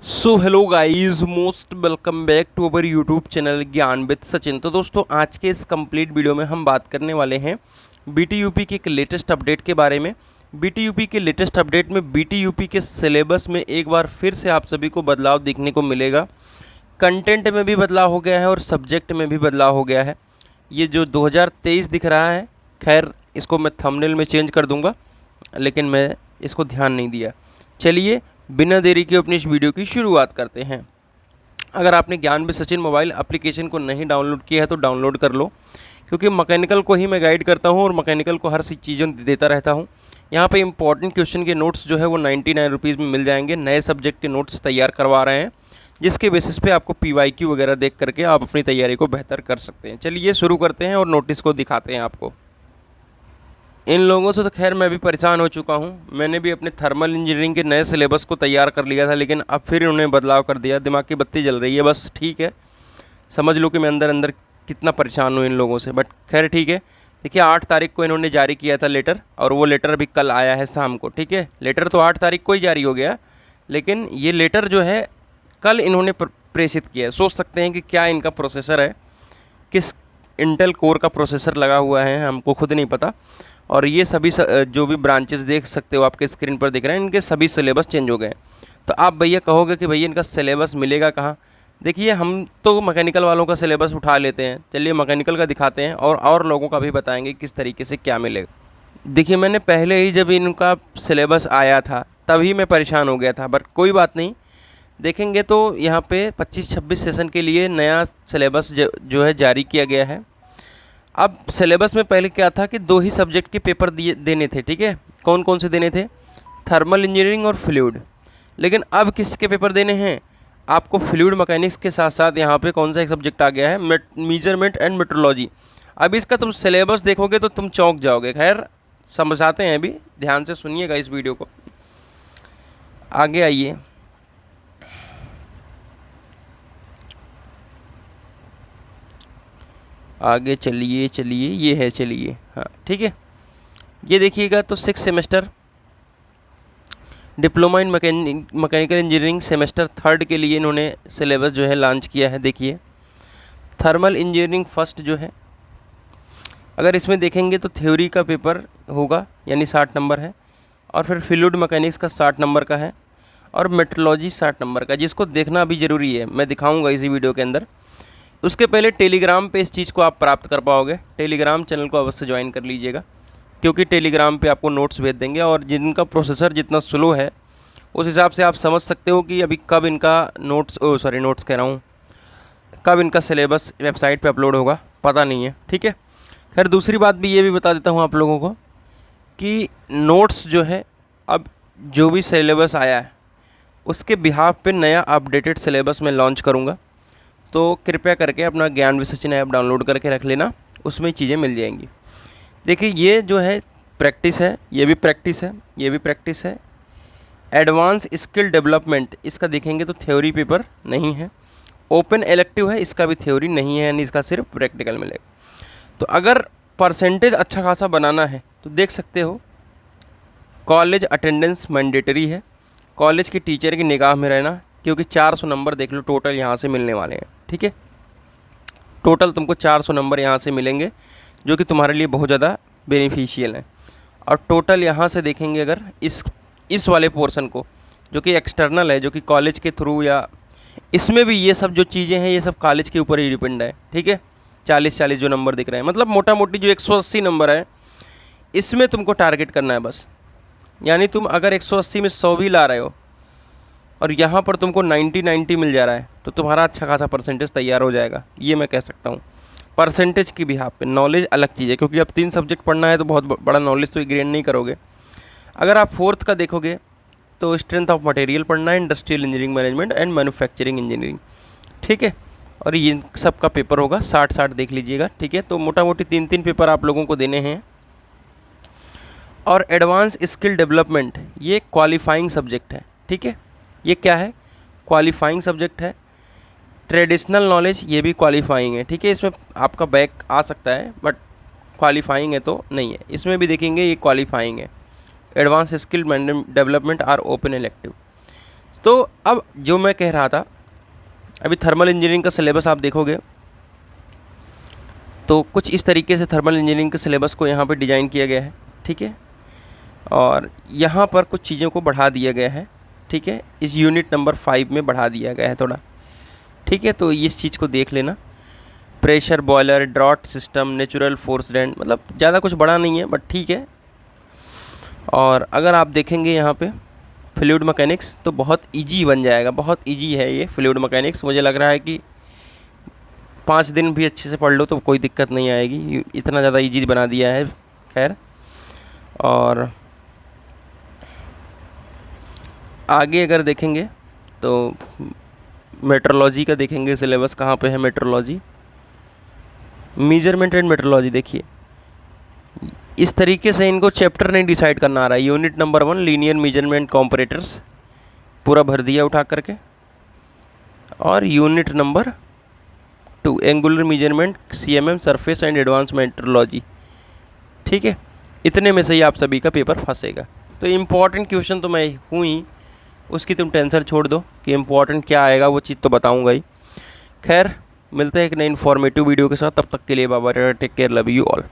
So hello guys, most welcome back to our YouTube channel Gyan with Sachin. तो दोस्तों, आज के इस कंप्लीट वीडियो में हम बात करने वाले हैं बीटीयूपी के एक लेटेस्ट अपडेट के बारे में। बीटीयूपी के लेटेस्ट अपडेट में बीटीयूपी के सिलेबस में एक बार फिर से आप सभी को बदलाव देखने को मिलेगा। कंटेंट में भी बदलाव हो गया है और सब्जेक्ट में भी बदलाव हो गया है। ये जो 2023 दिख रहा है, खैर इसको मैं थंबनेल में चेंज कर दूंगा, लेकिन मैं इसको ध्यान नहीं दिया। चलिए बिना देरी के अपनी इस वीडियो की शुरुआत करते हैं। अगर आपने ज्ञान विद सचिन मोबाइल एप्लीकेशन को नहीं डाउनलोड किया है तो डाउनलोड कर लो, क्योंकि मैकेनिकल को ही मैं गाइड करता हूं और मैकेनिकल को हर सी चीज़ें देता रहता हूं। यहां पे इंपॉर्टेंट क्वेश्चन के नोट्स जो है वो 99 रुपीज़ में मिल जाएंगे। नए सब्जेक्ट के नोट्स तैयार करवा रहे हैं, जिसके बेसिस पे आपको PYQ वगैरह देख करके आप अपनी तैयारी को बेहतर कर सकते हैं। चलिए शुरू करते हैं और नोटिस को दिखाते हैं आपको। इन लोगों से तो खैर मैं भी परेशान हो चुका हूँ। मैंने भी अपने थर्मल इंजीनियरिंग के नए सिलेबस को तैयार कर लिया था, लेकिन अब फिर उन्होंने बदलाव कर दिया। दिमाग की बत्ती जल रही है। बस ठीक है, समझ लो कि मैं अंदर अंदर कितना परेशान हूँ इन लोगों से, बट खैर ठीक है। देखिए 8 तारीख को इन्होंने जारी किया था लेटर, और वो लेटर अभी कल आया है शाम को। ठीक है, लेटर तो 8 तारीख को ही जारी हो गया, लेकिन ये लेटर जो है कल इन्होंने प्रेषित किया है। सोच सकते हैं कि क्या इनका प्रोसेसर है, किस इंटेल कोर का प्रोसेसर लगा हुआ है, हमको खुद नहीं पता। और ये सभी जो भी ब्रांचेस देख सकते हो आपके स्क्रीन पर दिख रहे हैं, इनके सभी सिलेबस चेंज हो गए। तो आप भैया कहोगे कि भैया इनका सिलेबस मिलेगा कहाँ। देखिए, हम तो मैकेनिकल वालों का सिलेबस उठा लेते हैं, चलिए मैकेनिकल का दिखाते हैं और लोगों का भी बताएंगे किस तरीके से क्या मिलेगा। देखिए, मैंने पहले ही जब इनका सिलेबस आया था तभी मैं परेशान हो गया था, बट कोई बात नहीं। देखेंगे तो यहाँ पे 25-26 सेशन के लिए नया सिलेबस जो है जारी किया गया है। अब सिलेबस में पहले क्या था कि 2 ही सब्जेक्ट के पेपर देने थे। ठीक है, कौन कौन से देने थे? थर्मल इंजीनियरिंग और फ्लूइड। लेकिन अब किसके पेपर देने हैं आपको? फ्लूइड मैकेनिक्स के साथ साथ यहाँ पे कौन सा एक सब्जेक्ट आ गया है? Measurement and metrology. अब इसका तुम सिलेबस देखोगे तो तुम चौंक जाओगे। खैर समझाते हैं, अभी ध्यान से सुनिएगा इस वीडियो को। आगे आइए। आगे चलिए चलिए, ये है, चलिए हाँ ठीक है। ये देखिएगा तो 6 semester diploma in mechanical engineering semester 3 के लिए इन्होंने सिलेबस जो है लॉन्च किया है। देखिए, थर्मल इंजीनियरिंग फर्स्ट जो है, अगर इसमें देखेंगे तो थ्योरी का पेपर होगा, यानी 60 नंबर है, और फिर फ्लूइड मैकेनिक्स का 60 नंबर का है, और मेट्रोलॉजी 60 नंबर का, जिसको देखना भी ज़रूरी है। मैं दिखाऊंगा इसी वीडियो के अंदर। उसके पहले टेलीग्राम पे इस चीज़ को आप प्राप्त कर पाओगे। टेलीग्राम चैनल को अवश्य ज्वाइन कर लीजिएगा, क्योंकि टेलीग्राम पे आपको नोट्स भेज देंगे, और जिनका प्रोसेसर जितना स्लो है उस हिसाब से आप समझ सकते हो कि अभी कब इनका नोट्स कह रहा हूँ, कब इनका सिलेबस वेबसाइट पे अपलोड होगा, पता नहीं है। ठीक है, खैर दूसरी बात भी ये भी बता देता हूँ आप लोगों को कि नोट्स जो है, अब जो भी सिलेबस आया है उसके बिहाफ पे नया अपडेटेड सिलेबस मैं लॉन्च करूँगा। तो कृपया करके अपना ज्ञान विद सचिन ऐप डाउनलोड करके रख लेना, उसमें चीज़ें मिल जाएंगी। देखिए, ये जो है प्रैक्टिस है, ये भी प्रैक्टिस है, ये भी प्रैक्टिस है। एडवांस स्किल डेवलपमेंट, इसका देखेंगे तो थ्योरी पेपर नहीं है। ओपन इलेक्टिव है, इसका भी थ्योरी नहीं है, यानी इसका सिर्फ प्रैक्टिकल मिलेगा। तो अगर परसेंटेज अच्छा खासा बनाना है तो देख सकते हो, कॉलेज अटेंडेंस मैंडेटरी है। कॉलेज के टीचर की निगाह में रहना, क्योंकि 400 नंबर देख लो टोटल यहाँ से मिलने वाले हैं। ठीक है, टोटल तुमको 400 नंबर यहाँ से मिलेंगे, जो कि तुम्हारे लिए बहुत ज़्यादा बेनिफिशियल है। और टोटल यहाँ से देखेंगे अगर इस वाले पोर्शन को, जो कि एक्सटर्नल है, जो कि कॉलेज के थ्रू, या इसमें भी ये सब जो चीज़ें हैं ये सब कॉलेज के ऊपर ही डिपेंड है। ठीक है, 40-40 जो नंबर दिख रहे हैं, मतलब मोटा मोटी जो 180 नंबर है, इसमें तुमको टारगेट करना है बस। यानी तुम अगर 180 में 100 भी ला रहे हो और यहाँ पर तुमको 90 मिल जा रहा है, तो तुम्हारा अच्छा खासा परसेंटेज तैयार हो जाएगा, ये मैं कह सकता हूँ। परसेंटेज की बिहाफ पे नॉलेज अलग चीज़ है, क्योंकि अब 3 सब्जेक्ट पढ़ना है तो बहुत बड़ा नॉलेज तो गेन नहीं करोगे। अगर आप 4th का देखोगे तो स्ट्रेंथ ऑफ मटेरियल पढ़ना है, industrial engineering management and manufacturing engineering. ठीक है, और ये सब का पेपर होगा 60-60, देख लीजिएगा। ठीक है, तो मोटा मोटी 3-3 पेपर आप लोगों को देने हैं। और एडवांस स्किल डेवलपमेंट, ये क्वालिफाइंग सब्जेक्ट है। ठीक है, ये क्या है? क्वालिफाइंग सब्जेक्ट है। ट्रेडिशनल नॉलेज, ये भी क्वालिफाइंग है। ठीक है, इसमें आपका बैक आ सकता है, बट क्वालिफाइंग है तो नहीं है। इसमें भी देखेंगे ये क्वालिफाइंग है। Advance skill development or open elective. तो अब जो मैं कह रहा था, अभी थर्मल इंजीनियरिंग का सिलेबस आप देखोगे तो कुछ इस तरीके से थर्मल इंजीनियरिंग के सिलेबस को यहाँ पे डिज़ाइन किया गया है, ठीक है। और यहाँ पर कुछ चीज़ों को बढ़ा दिया गया है, ठीक है, इस यूनिट नंबर 5 में बढ़ा दिया गया है थोड़ा, ठीक है। तो इस चीज़ को देख लेना, pressure boiler, draught system, natural force dam, मतलब ज़्यादा कुछ बड़ा नहीं है बट ठीक है। और अगर आप देखेंगे यहाँ पे फ्लूइड मैकेनिक्स तो बहुत इजी बन जाएगा, बहुत इजी है ये फ्लूइड मैकेनिक्स। मुझे लग रहा है कि 5 दिन भी अच्छे से पढ़ लो तो कोई दिक्कत नहीं आएगी, इतना ज़्यादा इजी बना दिया है। खैर, और आगे अगर देखेंगे तो मेट्रोलॉजी का देखेंगे सिलेबस कहाँ पे है। मेट्रोलॉजी, मेजरमेंट एंड मेट्रोलॉजी, देखिए इस तरीके से इनको चैप्टर नहीं डिसाइड करना आ रहा है। यूनिट नंबर 1 लीनियर मेजरमेंट कॉम्परेटर्स पूरा भर दिया उठा करके, और unit number 2 angular measurement, CMM surface and advance metrology, ठीक है। इतने में से ही आप सभी का पेपर फंसेगा। तो इम्पॉर्टेंट क्वेश्चन तो मैं हूँ ही, उसकी तुम टेंशन छोड़ दो कि इम्पॉर्टेंट क्या आएगा, वो चीज़ तो बताऊँगा ही। खैर, मिलते हैं एक नई इन्फॉर्मेटिव वीडियो के साथ, तब तक के लिए bye bye, take care, love you all.